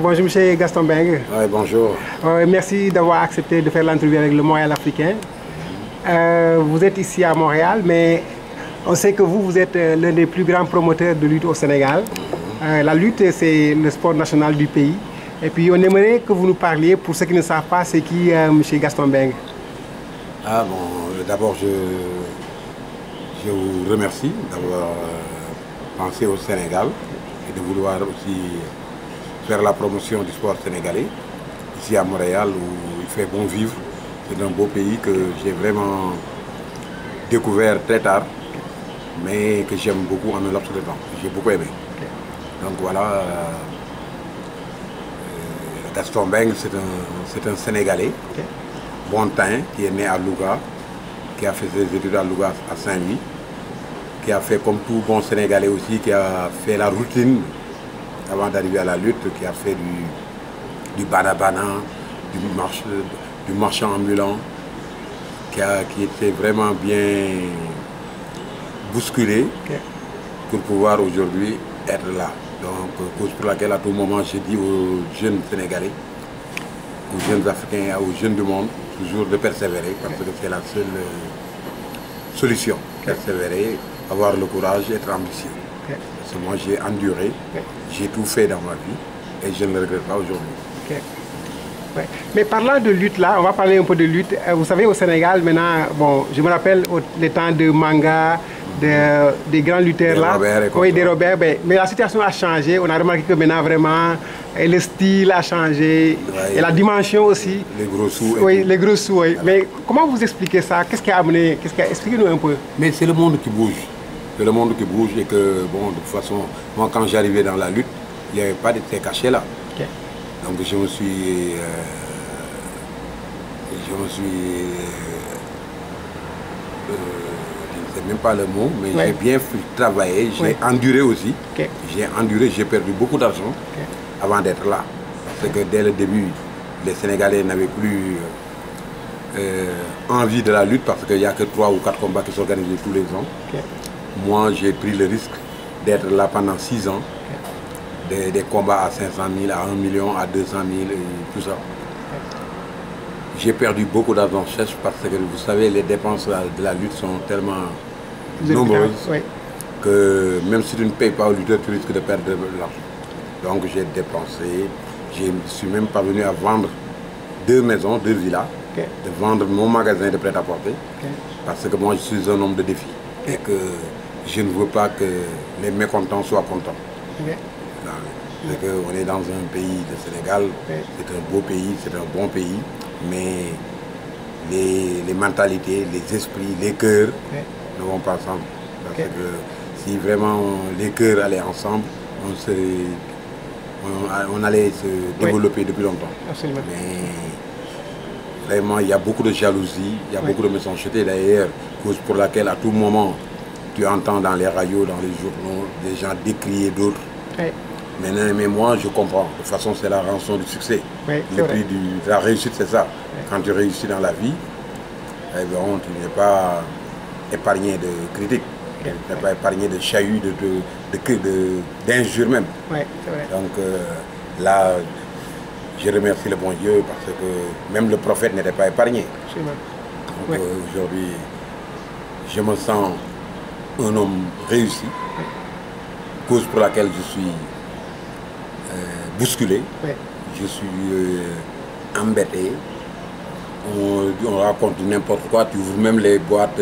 Bonjour, monsieur Gaston Mbengue. Oui, bonjour. Merci d'avoir accepté de faire l'entrevue avec le Montréal africain. Vous êtes ici à Montréal, mais on sait que vous êtes l'un des plus grands promoteurs de lutte au Sénégal. La lutte, c'est le sport national du pays. Et puis, on aimerait que vous nous parliez, pour ceux qui ne savent pas, c'est qui monsieur Gaston Mbengue. Ah bon, d'abord, je vous remercie d'avoir pensé au Sénégal et de vouloir aussi faire la promotion du sport sénégalais ici à Montréal où il fait bon vivre. C'est un beau pays que j'ai vraiment découvert très tard, mais que j'aime beaucoup en un laps de temps. J'ai beaucoup aimé. Donc voilà, Gaston Mbengue, c'est un Sénégalais, bon teint, qui est né à Louga, qui a fait ses études à Louga, à Saint-Louis, qui a fait comme tout bon Sénégalais aussi, qui a fait la routine avant d'arriver à la lutte, qui a fait du banabana, du marchand ambulant, qui était vraiment bien bousculé pour pouvoir aujourd'hui être là. Donc, cause pour laquelle à tout moment je dis aux jeunes Sénégalais, aux jeunes Africains, aux jeunes du monde, toujours de persévérer, parce que c'est la seule solution. Persévérer, avoir le courage, être ambitieux. Parce que moi j'ai enduré, j'ai tout fait dans ma vie et je ne le regrette pas aujourd'hui. Ouais. Mais parlant de lutte là, on va parler un peu de lutte. Vous savez, au Sénégal maintenant, bon, je me rappelle les temps de Manga, des grands lutteurs là, des Robert, mais la situation a changé. On a remarqué que maintenant vraiment, le style a changé, et la dimension aussi. Les gros sous. Oui, les gros sous, oui. Mais comment vous expliquez ça? Qu'est-ce qui a amené? Expliquez-nous un peu. Mais c'est le monde qui bouge. C'est le monde qui bouge et que, bon, de toute façon, moi quand j'arrivais dans la lutte, il n'y avait pas de ces cachets-là. Donc je me suis je ne sais même pas le mot, mais j'ai bien travaillé, j'ai enduré aussi. J'ai enduré, j'ai perdu beaucoup d'argent avant d'être là. Parce que dès le début, les Sénégalais n'avaient plus envie de la lutte parce qu'il n'y a que 3 ou 4 combats qui s'organisent tous les ans. Moi, j'ai pris le risque d'être là pendant 6 ans. Des combats à 500 000, à 1 million, à 200 000 et tout ça. J'ai perdu beaucoup d'argent sèche parce que vous savez, les dépenses de la lutte sont tellement nombreuses que même si tu ne payes pas au lutteur, tu risques de perdre de l'argent. Donc j'ai dépensé, je ne suis même pas venu à vendre 2 maisons, 2 villas, de vendre mon magasin de prêt-à-porter parce que moi je suis un homme de défi et que je ne veux pas que les mécontents soient contents. On est dans un pays, le Sénégal, c'est un beau pays, c'est un bon pays, mais les mentalités, les esprits, les cœurs ne vont pas ensemble. Parce que si vraiment les cœurs allaient ensemble, on allait se développer depuis longtemps. Absolument. Mais vraiment, il y a beaucoup de jalousie, il y a beaucoup de méchanceté d'ailleurs, cause pour laquelle à tout moment, tu entends dans les radios, dans les journaux, des gens décrier d'autres. Mais moi, je comprends. De toute façon, c'est la rançon du succès. Le prix de la réussite, c'est ça. Quand tu réussis dans la vie, eh bien, tu n'es pas épargné de critiques. Tu n'es pas épargné de chahuts, d'injures même. Donc là, je remercie le bon Dieu parce que même le prophète n'était pas épargné. Donc aujourd'hui, je me sens un homme réussi, cause pour laquelle je suis bousculé, je suis embêté, on raconte n'importe quoi, tu ouvres même les boîtes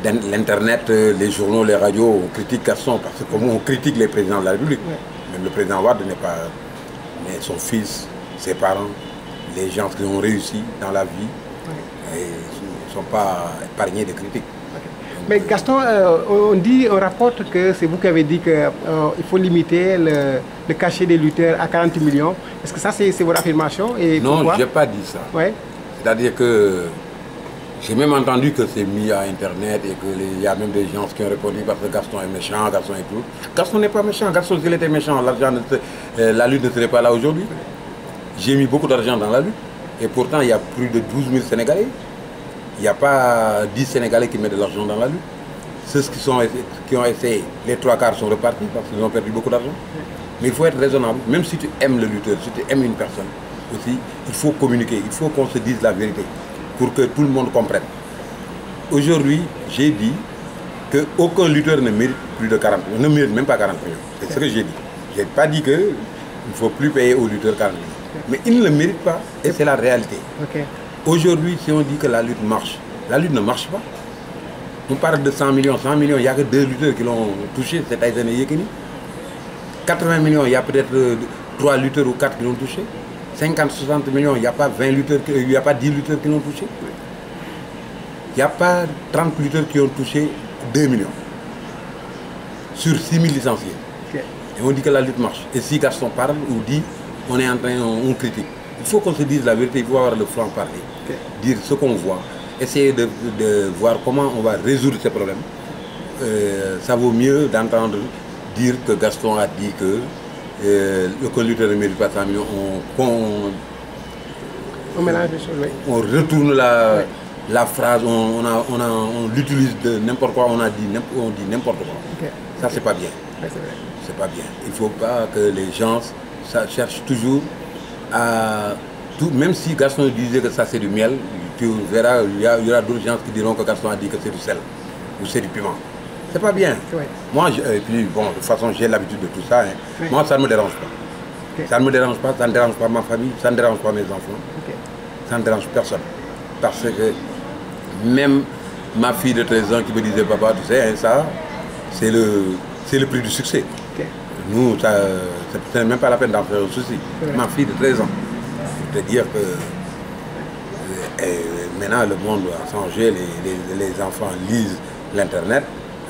l'internet, les journaux, les radios, on critique Gaston parce que comment on critique les présidents de la République. Même le président Wade n'est pas, mais son fils, ses parents, les gens qui ont réussi dans la vie, ne sont pas épargnés de critiques. Mais Gaston, on rapporte que c'est vous qui avez dit qu'il faut limiter le cachet des lutteurs à 40 millions. Est-ce que ça, c'est votre affirmation? Non, je n'ai pas dit ça. C'est-à-dire que j'ai même entendu que c'est mis à Internet et qu'il y a même des gens qui ont répondu parce que Gaston est méchant, Gaston et tout. Gaston n'est pas méchant. Gaston, s'il était méchant, la lutte ne serait pas là aujourd'hui. J'ai mis beaucoup d'argent dans la lutte et pourtant il y a plus de 12 000 Sénégalais. Il n'y a pas 10 Sénégalais qui mettent de l'argent dans la lutte. Ceux qui ont essayé, les 3 quarts sont repartis parce qu'ils ont perdu beaucoup d'argent. Mais il faut être raisonnable, même si tu aimes le lutteur, si tu aimes une personne, aussi, il faut communiquer, il faut qu'on se dise la vérité pour que tout le monde comprenne. Aujourd'hui, j'ai dit qu'aucun lutteur ne mérite plus de 40 millions, ne mérite même pas 40 millions. C'est ce que j'ai dit. Je n'ai pas dit qu'il ne faut plus payer aux lutteurs 40 millions. Mais ils ne le méritent pas et c'est la réalité. Aujourd'hui, si on dit que la lutte marche, la lutte ne marche pas. On parle de 100 millions, il n'y a que 2 lutteurs qui l'ont touché, c'est Tyson et Yekini. 80 millions, il y a peut-être 3 lutteurs ou 4 qui l'ont touché. 50, 60 millions, il n'y a pas 20 lutteurs, il n'y a pas 10 lutteurs qui l'ont touché. Il n'y a pas 30 lutteurs qui ont touché 2 millions. Sur 6 000 licenciés. Et on dit que la lutte marche. Et si Gaston parle ou dit, on est en train, on critique. Il faut qu'on se dise la vérité, il faut avoir le franc parler. Dire ce qu'on voit. Essayer de voir comment on va résoudre ces problèmes. Ça vaut mieux d'entendre dire que Gaston a dit que le lutteur ne mérite pas 100 millions. On mélange les choses, oui. On retourne la phrase, on l'utilise de n'importe quoi, on dit n'importe quoi. Ça, c'est pas bien. C'est pas bien. Il ne faut pas que les gens cherchent toujours à... même si Gaston disait que ça c'est du miel, tu verras, il y aura d'autres gens qui diront que Gaston a dit que c'est du sel ou c'est du piment. C'est pas bien. Moi, et puis bon, de toute façon, j'ai l'habitude de tout ça. Moi, ça ne me dérange pas. Ça ne me dérange pas, ça ne dérange pas ma famille, ça ne dérange pas mes enfants. Ça ne dérange personne. Parce que même ma fille de 13 ans qui me disait, papa, tu sais, ça, c'est le prix du succès. Nous, c'est même pas la peine d'en faire un souci. Ma fille de 13 ans. Je peux te dire que maintenant le monde a changé, les enfants lisent l'internet,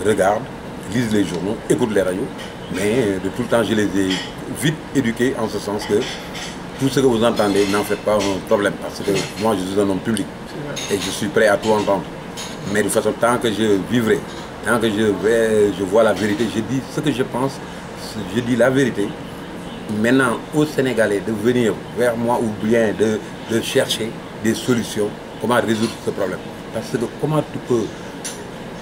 regardent, lisent les journaux, écoutent les radios, mais de tout le temps je les ai vite éduqués en ce sens que tout ce que vous entendez, n'en faites pas un problème parce que moi je suis un homme public et je suis prêt à tout entendre. Mais de toute façon, tant que je vivrai, tant que je vois la vérité, je dis ce que je pense, je dis la vérité. Maintenant, aux Sénégalais de venir vers moi ou bien de chercher des solutions, comment résoudre ce problème. Parce que comment tu peux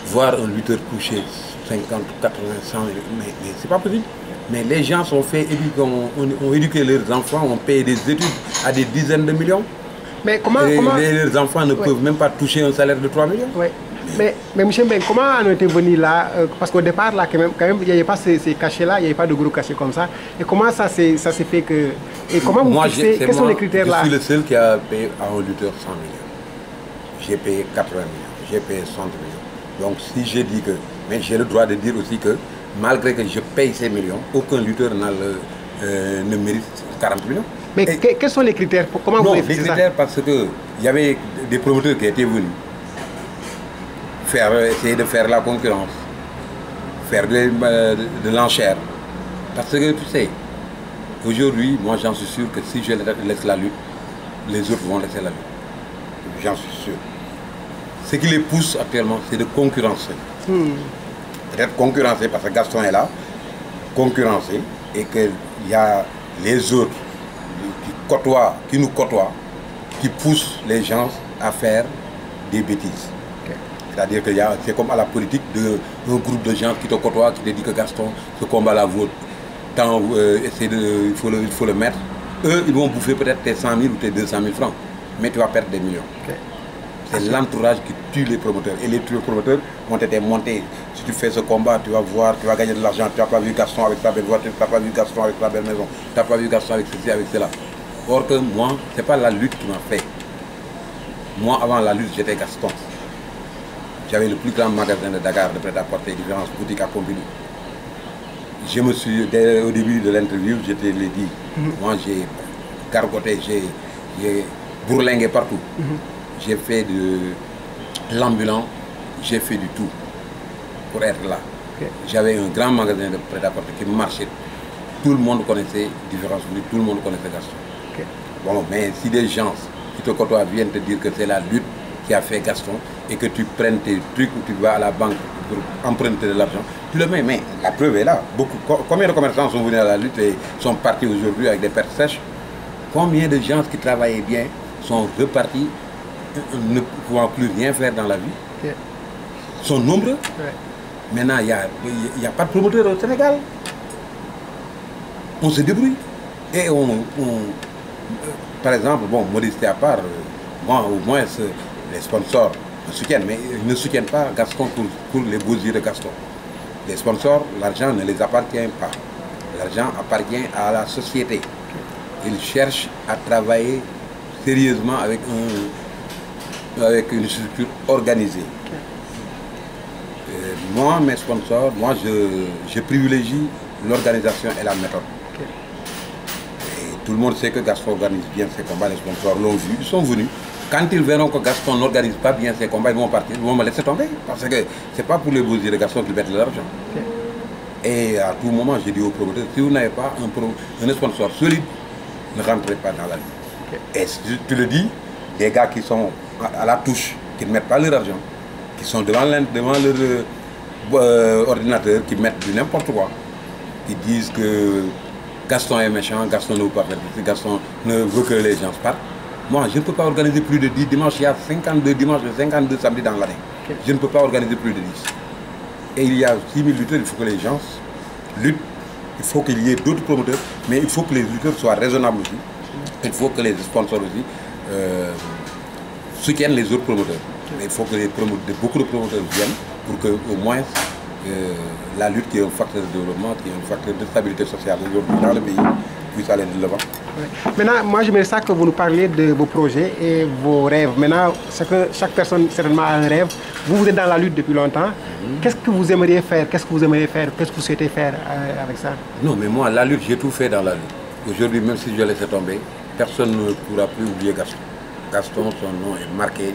voir un lutteur toucher 50, 80, 100, mais c'est pas possible. Mais les gens sont faits éduquer, ont éduqué leurs enfants, ont payé des études à des dizaines de millions. Mais comment, leurs enfants ne peuvent même pas toucher un salaire de 3 millions. Mais M. Mbeng, comment on était venu là? Parce qu'au départ, là, quand même, il n'y avait pas ces cachets-là, il n'y avait pas de gros cachets comme ça. Et comment ça s'est fait que... Et comment vous fixez? Quels sont les critères là? Je suis le seul qui a payé à un lutteur 100 millions. J'ai payé 80 millions, j'ai payé 100 millions. Donc si j'ai dit que... Mais j'ai le droit de dire aussi que, malgré que je paye ces millions, aucun lutteur ne mérite 40 millions. Mais quels sont les critères? Comment vous avez fait ça? Les critères, parce qu'il y avait des promoteurs qui étaient venus. Essayer de faire la concurrence, faire de l'enchère. Parce que tu sais, aujourd'hui, moi j'en suis sûr que si je laisse la lutte, les autres vont laisser la lutte. J'en suis sûr. Ce qui les pousse actuellement, c'est de concurrencer. Peut-être concurrencer parce que Gaston est là, concurrencer, et qu'il y a les autres qui nous côtoient, qui poussent les gens à faire des bêtises. C'est-à-dire que c'est comme à la politique d'un groupe de gens qui te côtoient, qui te disent que Gaston, ce combat-là vaut tant, il faut le mettre. Eux, ils vont bouffer peut-être tes 100 000 ou tes 200 000 francs, mais tu vas perdre des millions. C'est l'entourage qui tue les promoteurs. Et les promoteurs ont été montés. Si tu fais ce combat, tu vas voir, tu vas gagner de l'argent. Tu n'as pas vu Gaston avec sa belle voiture, tu n'as pas vu Gaston avec sa belle maison, tu n'as pas vu Gaston avec ceci, avec cela. Or que moi, ce n'est pas la lutte qui m'a fait. Moi, avant la lutte, j'étais Gaston. J'avais le plus grand magasin de Dakar de prêt-à-porter, différentes boutiques à Pompidou. Je me suis, au début de l'interview, je te l'ai dit, moi j'ai gargoté, j'ai bourlingué partout. J'ai fait de l'ambulant, j'ai fait du tout pour être là. J'avais un grand magasin de prêt-à-porter qui marchait. Tout le monde connaissait différentes boutiques, tout le monde connaissait Gaston. Bon, mais si des gens qui te côtoient viennent te dire que c'est la lutte qui a fait Gaston et que tu prennes tes trucs ou tu vas à la banque pour emprunter de l'argent, tu le mets, mais la preuve est là. Combien de commerçants sont venus à la lutte et sont partis aujourd'hui avec des pertes sèches? Combien de gens qui travaillaient bien sont repartis, ne pouvant plus rien faire dans la vie? Sont nombreux. Maintenant, il n'y a pas de promoteur au Sénégal. on se débrouille. Et par exemple, bon, modestie à part, moi au moins les sponsors me soutiennent, mais ils ne soutiennent pas Gaston pour les beaux yeux de Gaston. Les sponsors, l'argent ne les appartient pas. L'argent appartient à la société. Ils cherchent à travailler sérieusement avec une structure organisée. Moi, mes sponsors, moi je privilégie l'organisation et la méthode. Et tout le monde sait que Gaston organise bien ses combats, les sponsors l'ont vu, ils sont venus. Quand ils verront que Gaston n'organise pas bien ses combats, ils vont partir, ils vont me laisser tomber. Parce que ce n'est pas pour les beaux yeux de Gaston qu'ils mettent de l'argent. Et à tout moment, j'ai dit aux promoteurs, si vous n'avez pas un sponsor solide, ne rentrez pas dans la lutte. Et si tu le dis, des gars qui sont à la touche, qui ne mettent pas leur argent, qui sont devant leur ordinateur, qui mettent du n'importe quoi, qui disent que Gaston est méchant, Gaston ne veut pas faire, Gaston ne veut que les gens partent. Moi, je ne peux pas organiser plus de 10 dimanches. Il y a 52 dimanches et 52 samedis dans l'année. Je ne peux pas organiser plus de 10. Et il y a 6 000 lutteurs, il faut que les gens luttent. Il faut qu'il y ait d'autres promoteurs, mais il faut que les lutteurs soient raisonnables aussi. Il faut que les sponsors aussi soutiennent les autres promoteurs. Il faut que beaucoup de promoteurs viennent pour que au moins la lutte, qui est un facteur de développement, qui est un facteur de stabilité sociale dans le pays, puisse aller de l'avant. Maintenant, moi j'aimerais ça que vous nous parliez de vos projets et vos rêves. Maintenant, chaque personne certainement a un rêve. Vous êtes dans la lutte depuis longtemps. Qu'est-ce que vous aimeriez faire? Qu'est-ce que vous aimeriez faire? Qu'est-ce que vous souhaitez faire avec ça? Non, mais moi, la lutte, j'ai tout fait dans la lutte. Aujourd'hui, même si je laissais tomber, personne ne pourra plus oublier Gaston. Gaston, son nom est marqué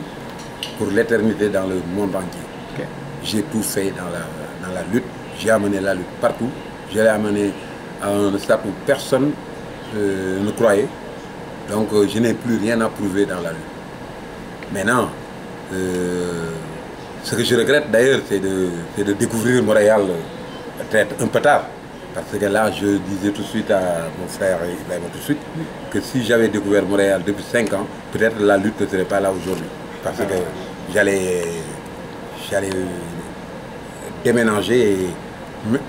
pour l'éternité dans le monde entier. Okay. J'ai tout fait dans la lutte. J'ai amené la lutte partout. Je l'ai amené à un stade où personne ne croyait. Donc je n'ai plus rien à prouver dans la lutte. Maintenant, ce que je regrette d'ailleurs, c'est de découvrir Montréal peut-être un peu tard. Parce que là, je disais tout de suite à mon frère Ibrahima tout de suite que si j'avais découvert Montréal depuis 5 ans, peut-être la lutte ne serait pas là aujourd'hui. Parce que j'allais déménager et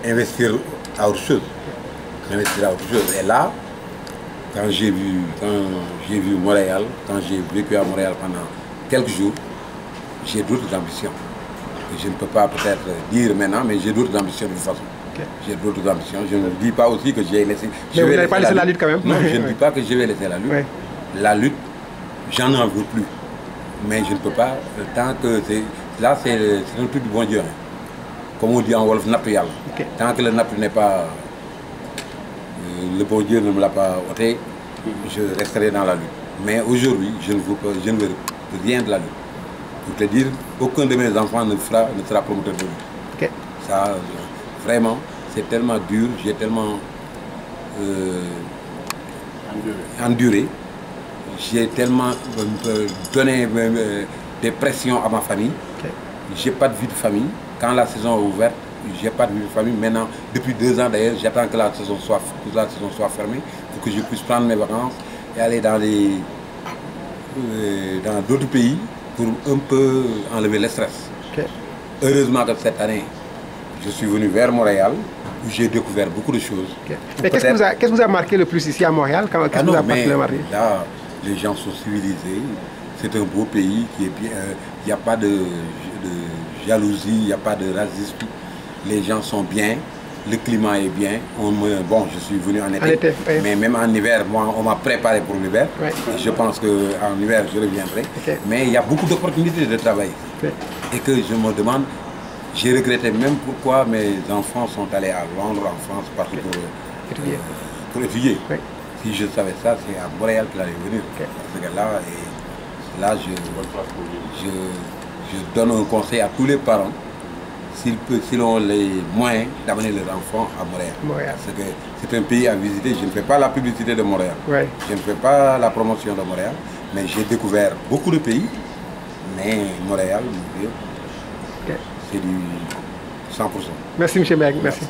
investir à autre chose. Et là, quand j'ai vu Montréal, quand j'ai vécu à Montréal pendant quelques jours, j'ai d'autres ambitions. Que je ne peux pas peut-être dire maintenant, mais j'ai d'autres ambitions de toute façon. Okay. J'ai d'autres ambitions. Je ne dis pas aussi que j'ai laissé... Mais vous n'avez pas laissé la lutte quand même? Non, je ne dis pas que je vais laisser la lutte. Oui. La lutte, j'en en veux plus. Mais je ne peux pas, tant que c'est... Là, c'est un truc du bon Dieu. Hein. Comme on dit en Wolof, Naptu Yalla. Okay. Tant que le Naptu n'est pas... le bon Dieu ne me l'a pas ôté, je resterai dans la lutte. Mais aujourd'hui, je ne veux rien de la lutte. Pour te dire, aucun de mes enfants ne sera promoteur de lutte. Okay. Ça, vraiment, c'est tellement dur, j'ai tellement enduré, j'ai tellement donné des pressions à ma famille. Okay. J'ai pas de vie de famille. Quand la saison est ouverte, j'ai pas de vie de famille. Maintenant, depuis 2 ans d'ailleurs, j'attends que la saison soit fermée pour que je puisse prendre mes vacances et aller dans d'autres pays pour un peu enlever le stress. Okay. Heureusement que cette année, je suis venu vers Montréal où j'ai découvert beaucoup de choses. Okay. Mais qu'est-ce qui vous a marqué le plus ici à Montréal? Là, les gens sont civilisés. C'est un beau pays qui est bien. Il n'y a pas de jalousie, il n'y a pas de racisme. Les gens sont bien, le climat est bien. Bon, je suis venu en été, oui. Mais même en hiver, moi, on m'a préparé pour l'hiver. Oui. Je pense qu'en hiver, je reviendrai. Okay. Mais il y a beaucoup d'opportunités de travail. Oui. Et que je me demande, j'ai regretté même pourquoi mes enfants sont allés à Londres, en France, partout okay. Pour étudier. Oui. Si je savais ça, c'est à Montréal qu'il allait venir. Okay. Parce que là, je donne un conseil à tous les parents. S'ils ont les moyens d'amener leurs enfants à Montréal. Parce que c'est un pays à visiter. Je ne fais pas la publicité de Montréal. Ouais. Je ne fais pas la promotion de Montréal. Mais j'ai découvert beaucoup de pays. Mais Montréal, okay. C'est du 100%. Merci M. Meg. Merci.